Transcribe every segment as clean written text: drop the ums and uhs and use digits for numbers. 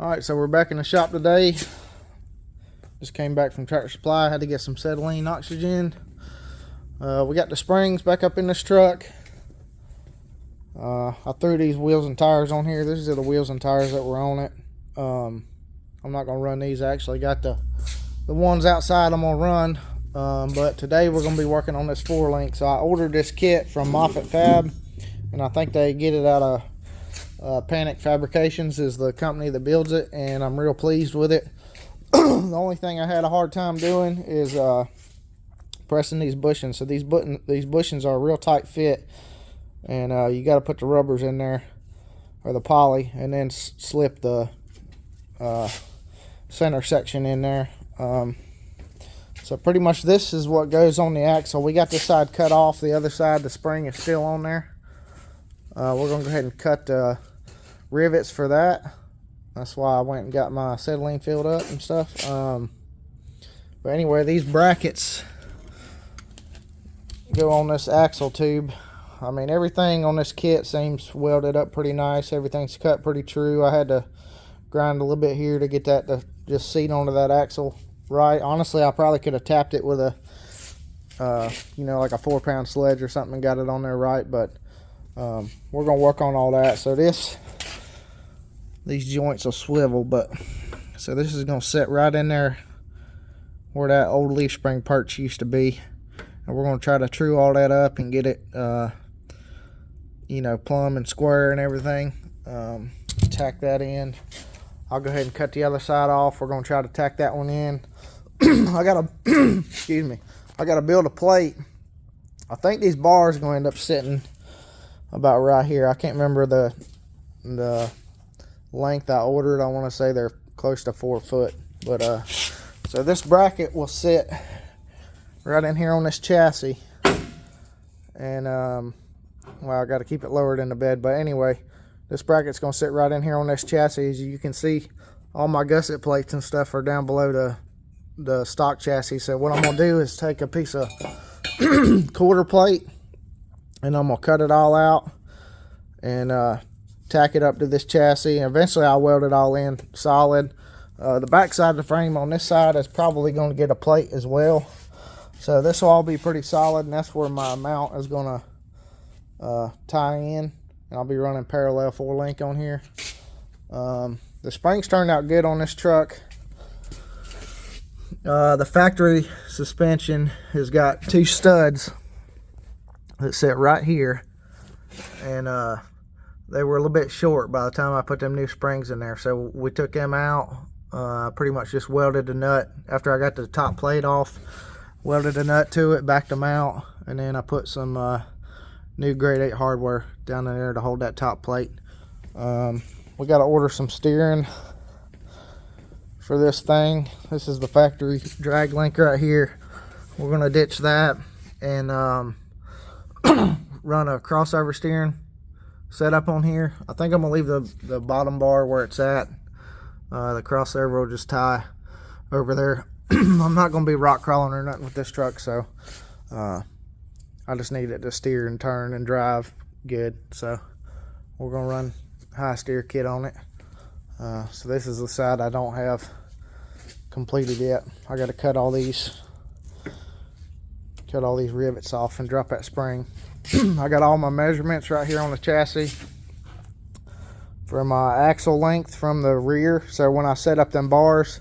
Alright, so we're back in the shop today. Just came back from Tractor Supply. Had to get some acetylene oxygen. We got the springs back up in this truck. I threw these wheels and tires on here. These are the wheels and tires that were on it. I'm not going to run these. I actually got the ones outside I'm going to run. But today we're going to be working on this 4-link. So I ordered this kit from Moffett Fab. And I think they get it out of Panic Fabrications is the company that builds it, and I'm real pleased with it. The only thing I had a hard time doing is pressing these bushings. So these bushings are a real tight fit, and you got to put the rubbers in there, or the poly, and then slip the center section in there. So pretty much this is what goes on the axle. We got this side cut off. The other side, the spring is still on there. We're going to go ahead and cut rivets for that. That's why I went and got my acetylene filled up and stuff. But anyway, these brackets go on this axle tube. I mean, everything on this kit seems welded up pretty nice. Everything's cut pretty true. I had to grind a little bit here to get that to just seat onto that axle right. Honestly, I probably could have tapped it with a, you know, like a 4-pound sledge or something and got it on there right, but we're going to work on all that. So these joints will swivel, but so this is going to sit right in there where that old leaf spring perch used to be, and we're going to try to true all that up and get it you know, plumb and square and everything. Tack that in. I'll go ahead and cut the other side off. We're going to try to tack that one in. I gotta excuse me, I gotta build a plate. I think these bars are going to end up sitting about right here. I can't remember the length I ordered. I want to say they're close to 4 foot, but so this bracket will sit right in here on this chassis, and well, I got to keep it lower than the bed, but anyway, this bracket's going to sit right in here on this chassis. As you can see, all my gusset plates and stuff are down below the stock chassis. So what I'm going to do is take a piece of quarter plate, and I'm going to cut it all out and tack it up to this chassis. And eventually I'll weld it all in solid. The back side of the frame on this side is probably going to get a plate as well. So this will all be pretty solid, and that's where my mount is going to tie in. And I'll be running parallel 4-link on here. The springs turned out good on this truck. The factory suspension has got 2 studs that sit right here, and they were a little bit short by the time I put them new springs in there, so we took them out. Pretty much just welded the nut after I got the top plate off, welded the nut to it, backed them out, and then I put some new grade 8 hardware down in there to hold that top plate. We got to order some steering for this thing. This is the factory drag link right here. We're going to ditch that and run a crossover steering setup on here. I think I'm going to leave the bottom bar where it's at. The crossover will just tie over there. I'm not going to be rock crawling or nothing with this truck, so I just need it to steer and turn and drive good. So we're going to run high steer kit on it. So this is the side I don't have completed yet. I got to cut all these rivets off and drop that spring. I got all my measurements right here on the chassis for my axle length from the rear. So when I set up them bars,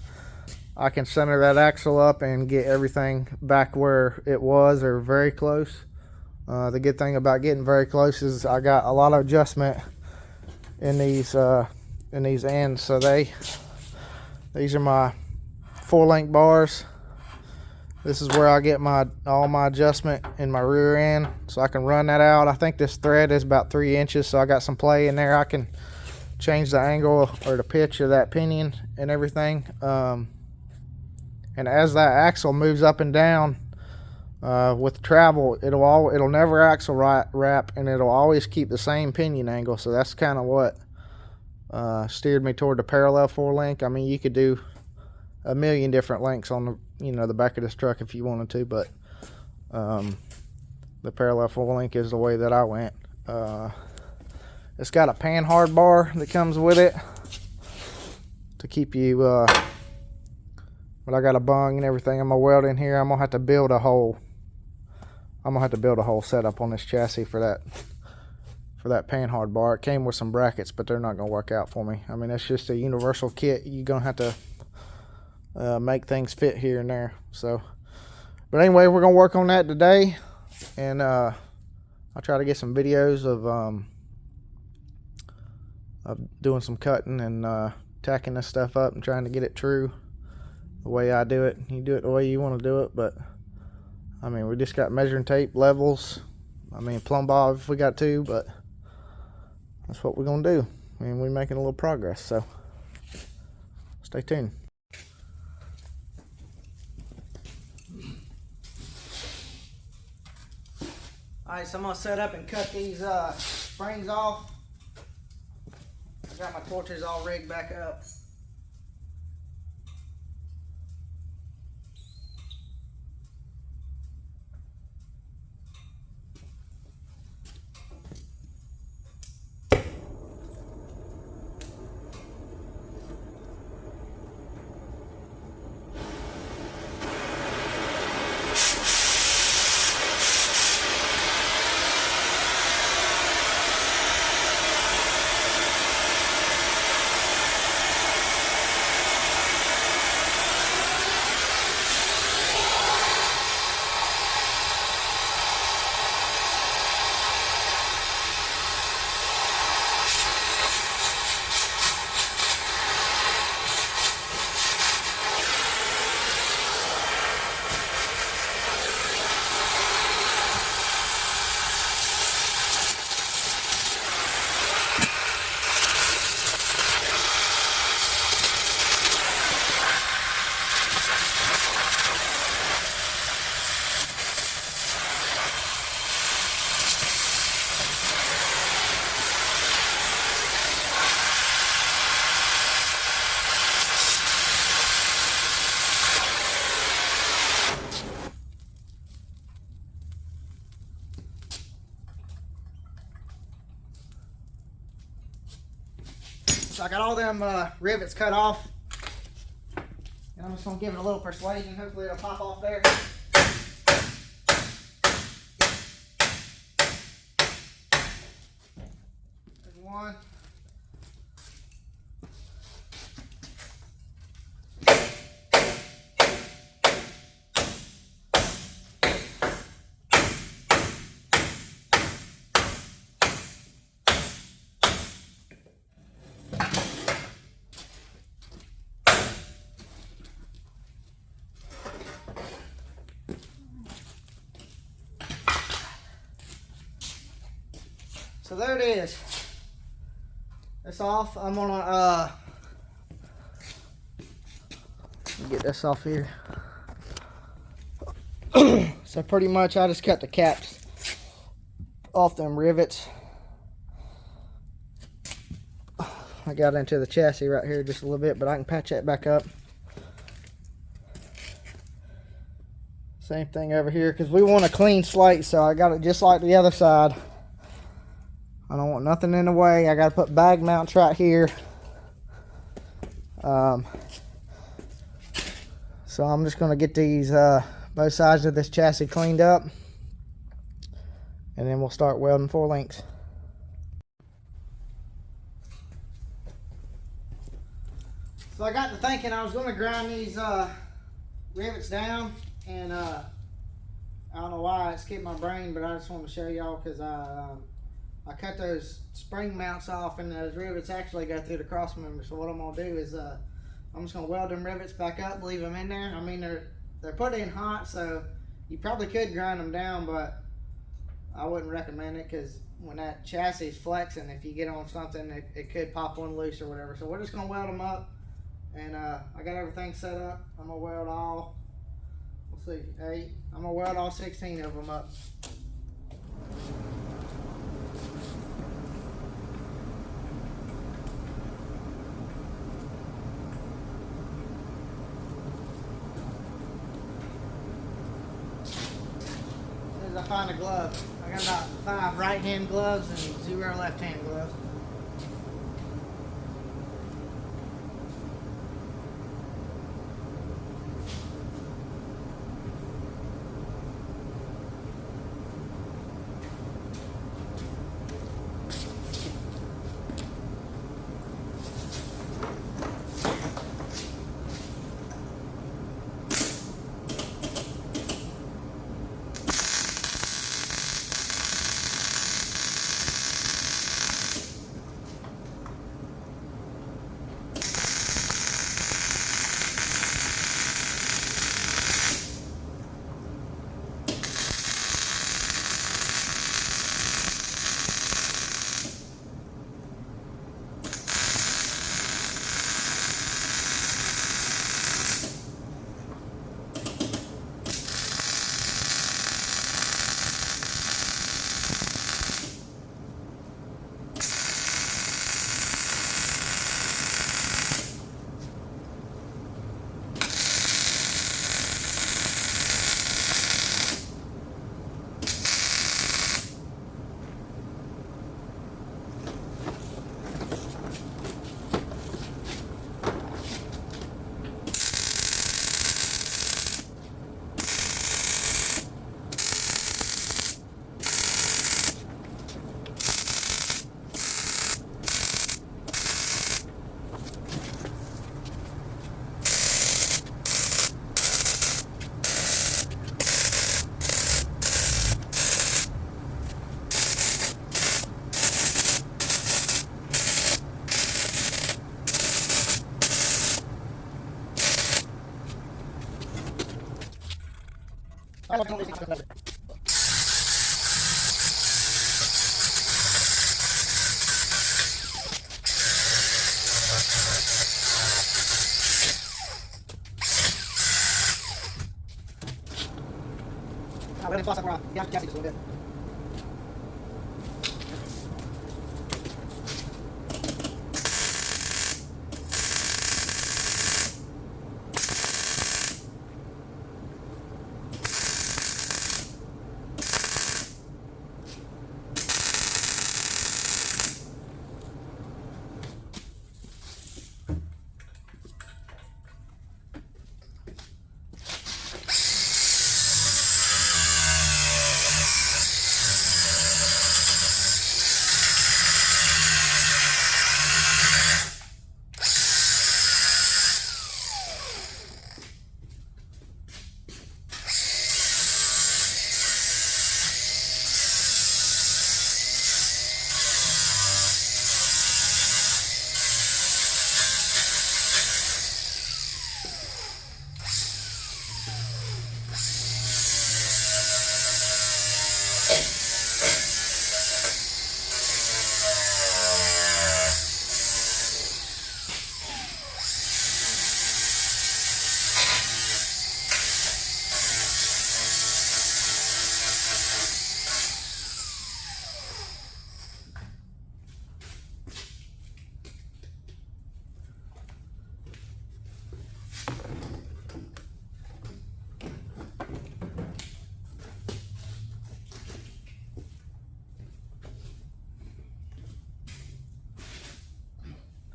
I can center that axle up and get everything back where it was, or very close. The good thing about getting very close is I got a lot of adjustment in these ends. So these are my 4-link bars. This is where I get all my adjustment in my rear end, so I can run that out. I think this thread is about 3 inches, so I got some play in there. I can change the angle or the pitch of that pinion and everything. And as that axle moves up and down with travel, it'll never axle wrap, and it'll always keep the same pinion angle. So that's kind of what steered me toward the parallel 4-link. I mean, you could do a million different links on the, you know, the back of this truck if you wanted to, but the parallel 4-link is the way that I went. It's got a pan hard bar that comes with it. to keep you, but I got a bung and everything. I'm gonna weld in here. I'm gonna have to build a whole setup on this chassis for that panhard bar. It came with some brackets, but they're not gonna work out for me. I mean, it's just a universal kit. You're gonna have to make things fit here and there. So, but anyway, we're gonna work on that today, and I'll try to get some videos of doing some cutting and tacking this stuff up and trying to get it true the way I do it. You do it the way you want to do it, but I mean, we just got measuring tape, levels, I mean plumb bob if we got to, but that's what we're gonna do. I mean, we're making a little progress, so stay tuned. Alright, so I'm gonna set up and cut these springs off. I got my torches all rigged back up. So I got all them rivets cut off, and I'm just gonna give it a little persuasion. Hopefully it'll pop off there. There's one. So there it is. It's off. I'm gonna get this off here. So pretty much I just cut the caps off them rivets. I got into the chassis right here just a little bit, but I can patch that back up. Same thing over here, because we want a clean slate, so I got it just like the other side. I don't want nothing in the way. I got to put bag mounts right here. So I'm just going to get these both sides of this chassis cleaned up, and then we'll start welding 4 links. So I got to thinking I was going to grind these rivets down, and I don't know why it skipped my brain, but I just want to show y'all because I cut those spring mounts off, and those rivets actually go through the cross member. So what I'm gonna do is I'm just gonna weld them rivets back up, leave them in there. I mean, they're put in hot, so you probably could grind them down, but I wouldn't recommend it, because when that chassis is flexing, if you get on something, it could pop one loose or whatever. So we're just gonna weld them up, and I got everything set up. I'm gonna weld all, let's see, 8. I'm gonna weld all 16 of them up. I find a glove. I got about 5 right-hand gloves and 0 left-hand gloves. Let it toss up around. Yeah, just a little bit.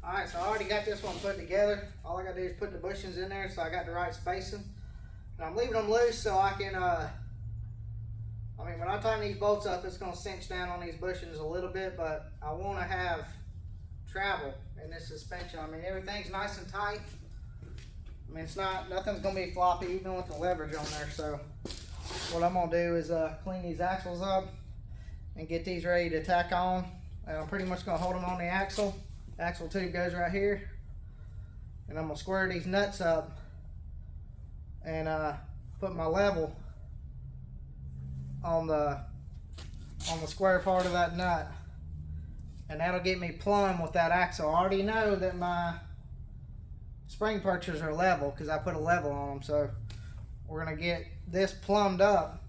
Alright, so I already got this one put together. All I gotta do is put the bushings in there so I got the right spacing. And I'm leaving them loose so I can, I mean, when I tighten these bolts up, it's gonna cinch down on these bushings a little bit, but I wanna have travel in this suspension. I mean, everything's nice and tight. I mean, nothing's gonna be floppy even with the leverage on there. So what I'm gonna do is clean these axles up and get these ready to tack on. And I'm pretty much gonna hold them on the axle. Axle tube goes right here, and I'm gonna square these nuts up and put my level on the square part of that nut, and that'll get me plumb with that axle. I already know that my spring perchers are level because I put a level on them, so we're gonna get this plumbed up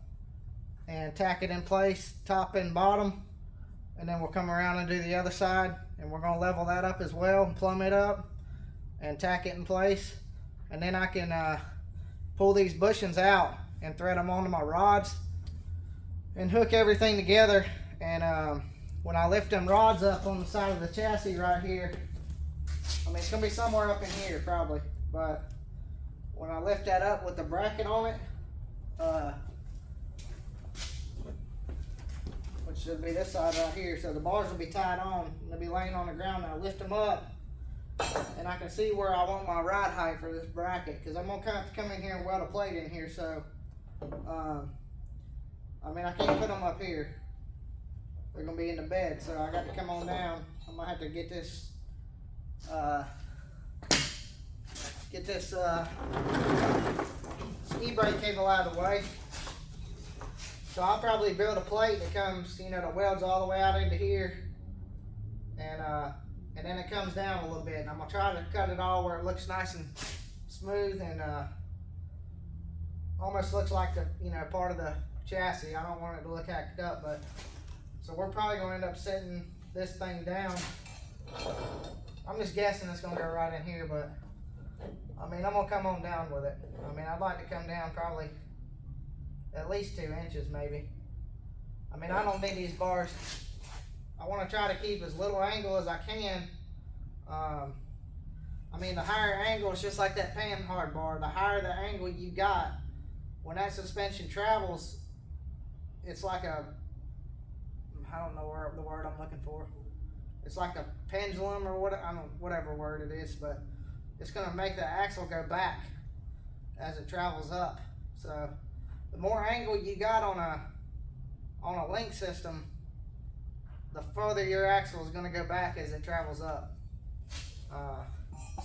and tack it in place, top and bottom, and then we'll come around and do the other side, and we're going to level that up as well and plumb it up and tack it in place. And then I can pull these bushings out and thread them onto my rods and hook everything together. And when I lift them rods up on the side of the chassis right here, I mean, it's going to be somewhere up in here probably, but when I lift that up with the bracket on it, which should be this side right here, so the bars will be tied on and they'll be laying on the ground. I lift them up and I can see where I want my ride height for this bracket, because I'm gonna have to come in here and weld a plate in here. So I mean, I can't put them up here, they're gonna be in the bed, so I got to come on down. I'm gonna have to get this e-brake cable out of the way. So I'll probably build a plate that comes, you know, that welds all the way out into here, and then it comes down a little bit. And I'm gonna try to cut it all where it looks nice and smooth and almost looks like the, you know, part of the chassis. I don't want it to look hacked up, but so we're probably gonna end up setting this thing down. I'm just guessing it's gonna go right in here, but I mean, I'm gonna come on down with it. I mean, I'd like to come down probably at least 2 inches maybe. I mean, I don't need these bars. I want to try to keep as little angle as I can. I mean, the higher angle is just like that panhard bar. The higher the angle you got, when that suspension travels, it's like a, I don't know the word I'm looking for. It's like a pendulum or what, I don't know, whatever word it is, but it's going to make the axle go back as it travels up. So the more angle you got on a link system, the further your axle is going to go back as it travels up.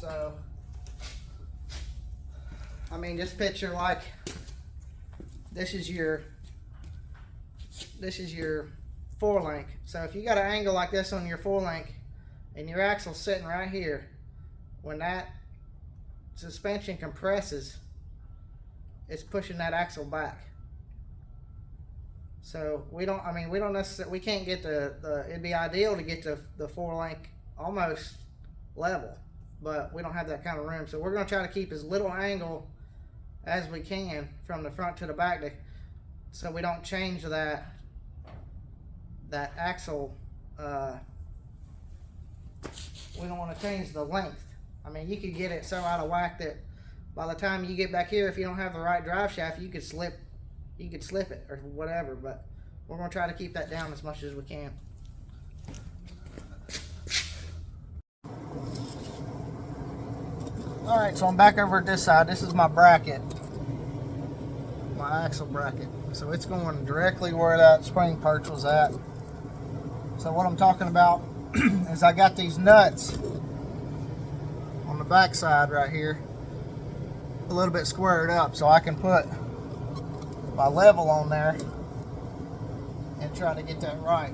So I mean, just picture like this is your forelink. So if you got an angle like this on your forelink and your axle's sitting right here, when that suspension compresses, it's pushing that axle back. So we don't necessarily, we can't get it'd be ideal to get the forelink almost level, but we don't have that kind of room. So we're going to try to keep as little angle as we can from the front to the back, so we don't change that axle. We don't want to change the length. I mean, you could get it so out of whack that by the time you get back here, if you don't have the right drive shaft, you could slip it or whatever. But we're going to try to keep that down as much as we can. All right, so I'm back over at this side. This is my bracket, my axle bracket. So it's going directly where that spring perch was at. So what I'm talking about is I got these nuts on the back side right here a little bit squared up, so I can put my level on there and try to get that right.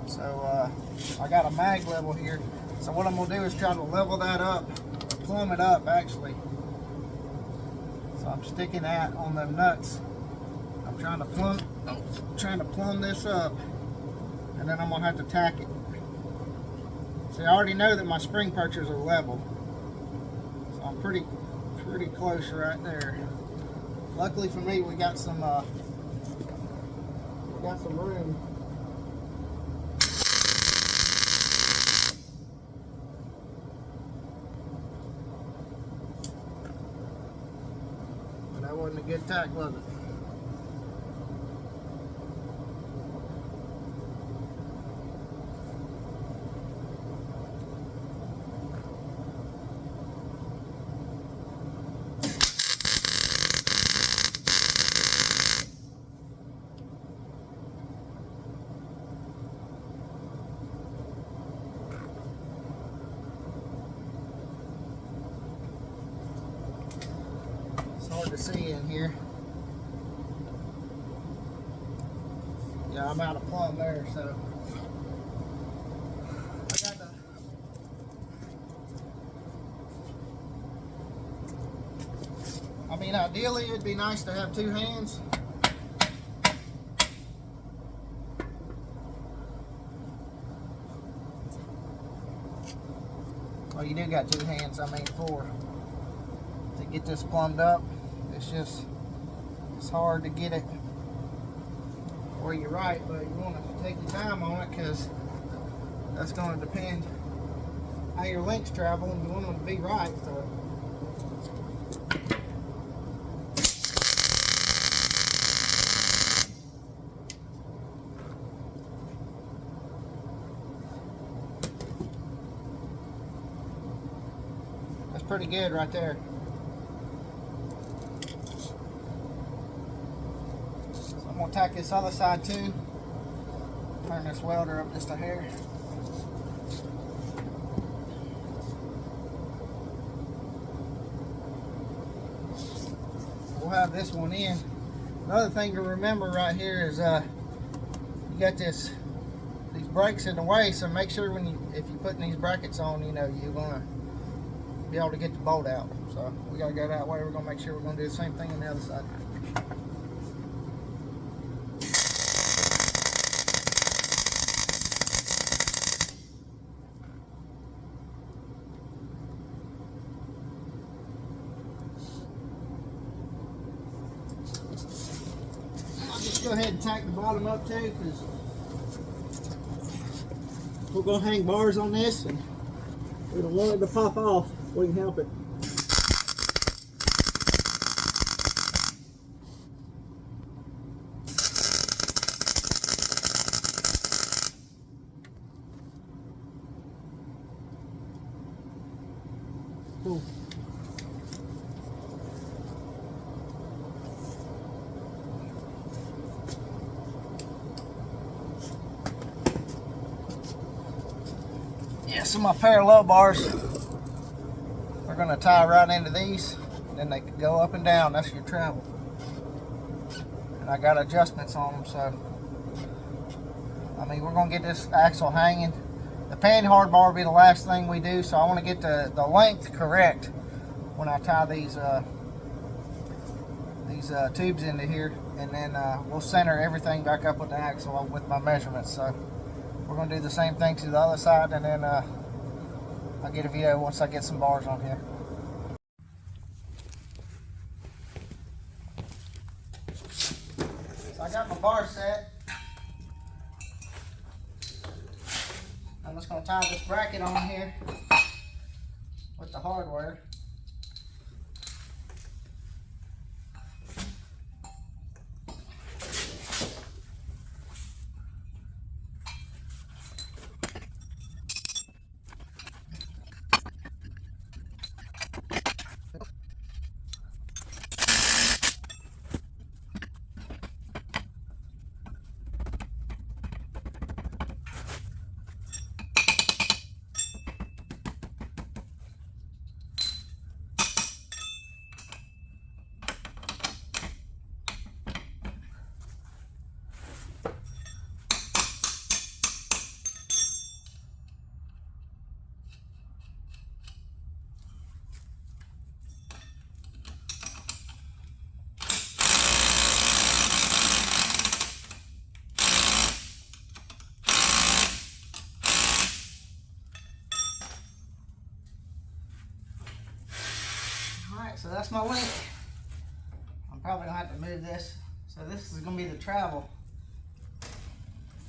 So I got a mag level here. So what I'm going to do is try to level that up, plumb it up actually. So I'm sticking that on the nuts. I'm trying to plumb this up, and then I'm going to have to tack it. See, I already know that my spring perchers are level, so I'm pretty close right there. Luckily for me, we got some room. But that wasn't a good tack, was it? Hard to see in here. Yeah, I'm out of plumb there, so I got I mean, ideally it'd be nice to have two hands. Well, you do got two hands, I mean 4, to get this plumbed up. It's hard to get it where you're right, but you want to take your time on it, because that's going to depend how your links travel, and you want them to be right. So that's pretty good right there. I'm going to tack this other side too. Turn this welder up just a hair. We'll have this one in. Another thing to remember right here is you got these brakes in the way, so make sure if you're putting these brackets on, you know, you're going to be able to get the bolt out. So we got to go that way. We're going to make sure we're going to do the same thing on the other side. Go ahead and tack the bottom up too, because we're going to hang bars on this, and we don't want it to pop off if we can help it. Cool. Yeah, so my parallel bars are going to tie right into these, and then they can go up and down. That's your travel. and I got adjustments on them. So I mean, we're gonna get this axle hanging. The pan hard bar will be the last thing we do, so I want to get the length correct when I tie these tubes into here, and then we'll center everything back up with the axle with my measurements. So we're going to do the same thing to the other side, and then I'll get a video once I get some bars on here. So I got my bar set. I'm just going to tie this bracket on here with the hardware. So that's my length. I'm probably gonna have to move this. So this is gonna be the travel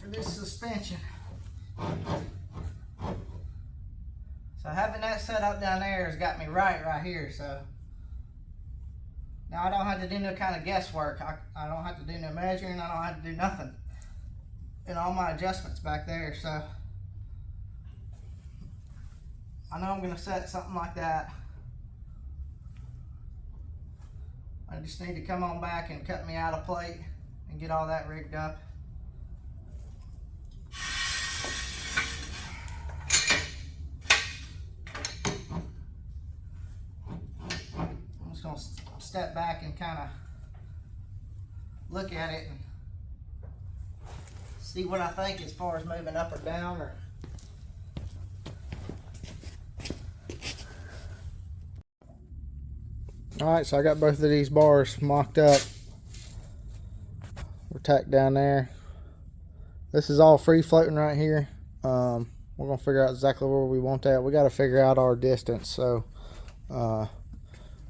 for this suspension. So having that set up down there has got me right here. So now I don't have to do no kind of guesswork. I don't have to do no measuring. I don't have to do nothing. And all my adjustments back there. So I know I'm gonna set something like that. I just need to come on back and cut me out a plate and get all that rigged up. I'm just going to step back and kind of look at it and see what I think as far as moving up or down. Alright, so I got both of these bars mocked up. We're tacked down there. This is all free floating right here. We're going to figure out exactly where we want that. We got to figure out our distance. So we're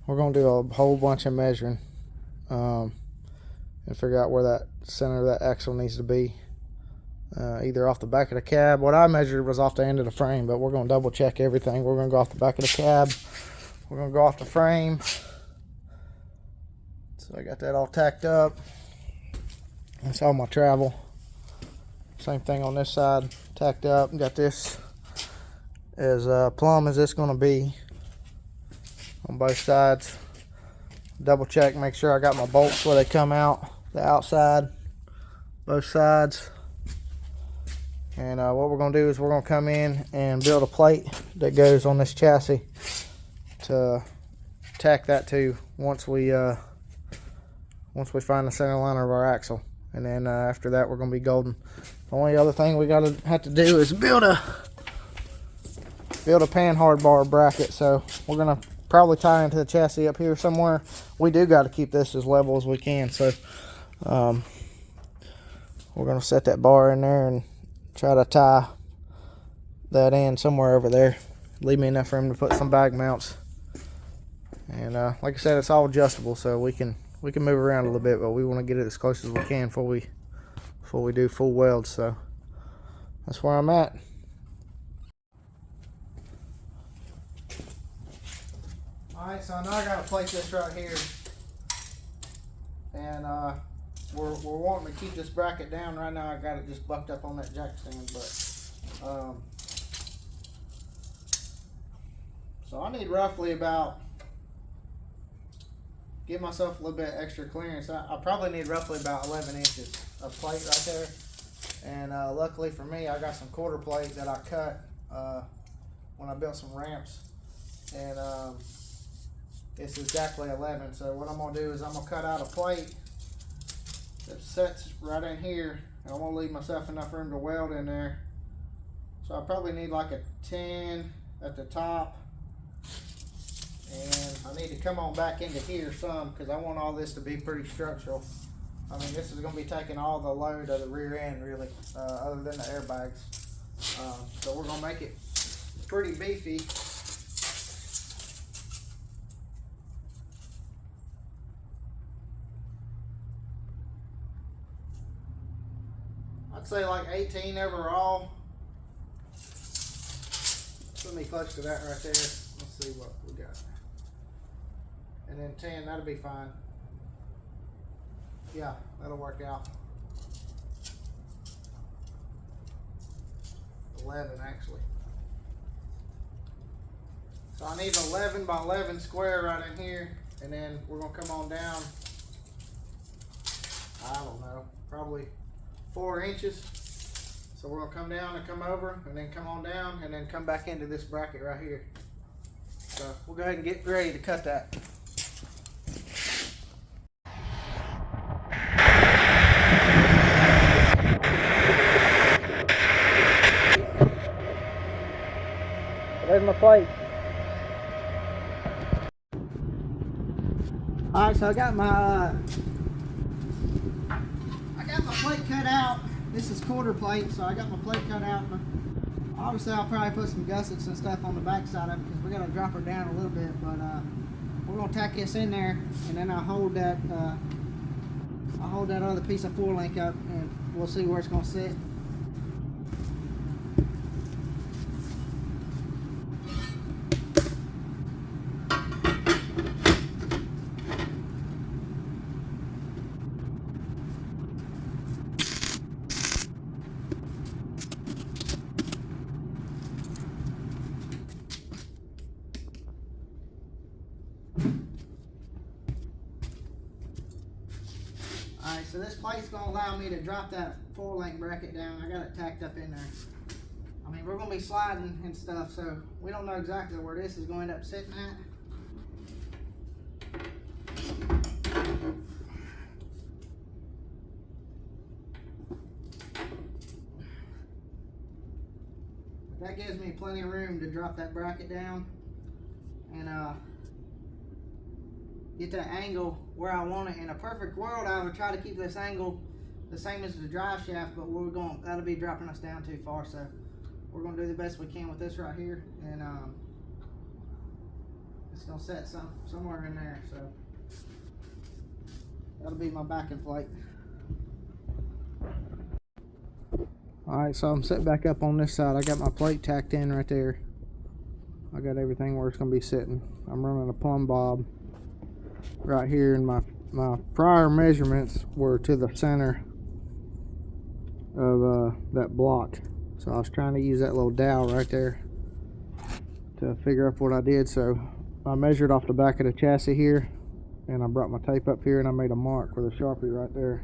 going to do a whole bunch of measuring and figure out where that center of that axle needs to be. Either off the back of the cab. What I measured was off the end of the frame, but we're going to double check everything. We're going to go off the back of the cab. We're going to go off the frame. So I got that all tacked up. That's all my travel. Same thing on this side, tacked up. Got this as plumb as it's going to be on both sides. Double check, make sure I got my bolts where they come out, the outside, both sides. And what we're going to do is we're going to come in and build a plate that goes on this chassis to tack that to once we find the center line of our axle. And then after that we're going to be golden. The only other thing we have to do is build a pan hard bar bracket. So we're going to probably tie into the chassis up here somewhere. We do got to keep this as level as we can. So we're going to set that bar in there and try to tie that in somewhere over there. Leave me enough room to put some bag mounts. And like I said, it's all adjustable, so we can move around a little bit, but we want to get it as close as we can before we do full welds. So that's where I'm at. Alright, so now I gotta plate this right here. And we're wanting to keep this bracket down. Right now I got it just bucked up on that jack stand, but so I need roughly about, give myself a little bit extra clearance. I probably need roughly about 11 inches of plate right there. And luckily for me, I got some quarter plate that I cut when I built some ramps. And it's exactly 11. So what I'm going to do is I'm going to cut out a plate It sets right in here. I want to leave myself enough room to weld in there. So I probably need like a 10 at the top. And I need to come on back into here some because I want all this to be pretty structural. I mean, this is going to be taking all the load of the rear end really, other than the airbags. So we're going to make it pretty beefy. I'd say like 18 overall. Let me close to that right there. Let's see what we got. And then 10, that'll be fine. Yeah, that'll work out. 11 actually. So I need 11 by 11 square right in here, and then we're gonna come on down, I don't know, probably 4 inches. So we're gonna come down and come over, and then come on down, and then come back into this bracket right here. So we'll go ahead and get ready to cut that. There's my plate. Alright, so I got my plate cut out. This is quarter plate, so I got my plate cut out. Obviously, I'll probably put some gussets and stuff on the back side of it because we got to drop her down a little bit. But we're gonna tack this in there, and then I'll hold that other piece of 4-link up, and we'll see where it's gonna sit. Alright, so this plate's going to allow me to drop that 4-link bracket down. I got it tacked up in there. I mean, we're going to be sliding and stuff, so we don't know exactly where this is going to end up sitting at. But that gives me plenty of room to drop that bracket down and get that angle where I want it. In a perfect world, I would try to keep this angle the same as the drive shaft, but that'll be dropping us down too far, so we're gonna do the best we can with this right here, and it's gonna set somewhere in there, so that'll be my backing plate. Alright, so I'm set back up on this side. I got my plate tacked in right there. I got everything where it's gonna be sitting. I'm running a plumb bob right here, and my prior measurements were to the center of that block, so I was trying to use that little dowel right there to figure out what I did. So I measured off the back of the chassis here, and I brought my tape up here, and I made a mark with a Sharpie right there,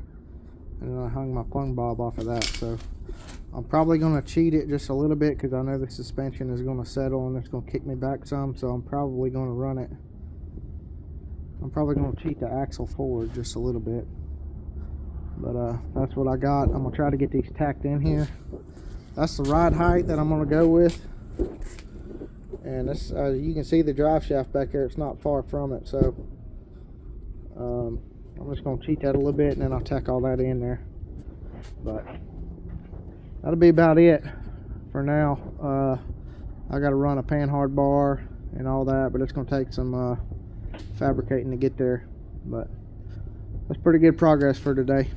and then I hung my plumb bob off of that. So I'm probably going to cheat it just a little bit because I know the suspension is going to settle and it's going to kick me back some, so I'm probably going to run it. I'm probably going to cheat the axle forward just a little bit, but that's what I got. I'm going to try to get these tacked in here. That's the ride height that I'm going to go with, and this, you can see the drive shaft back there. It's not far from it, so I'm just going to cheat that a little bit, and then I'll tack all that in there. But that'll be about it for now. I got to run a panhard bar and all that, but it's going to take some fabricating to get there, but that's pretty good progress for today.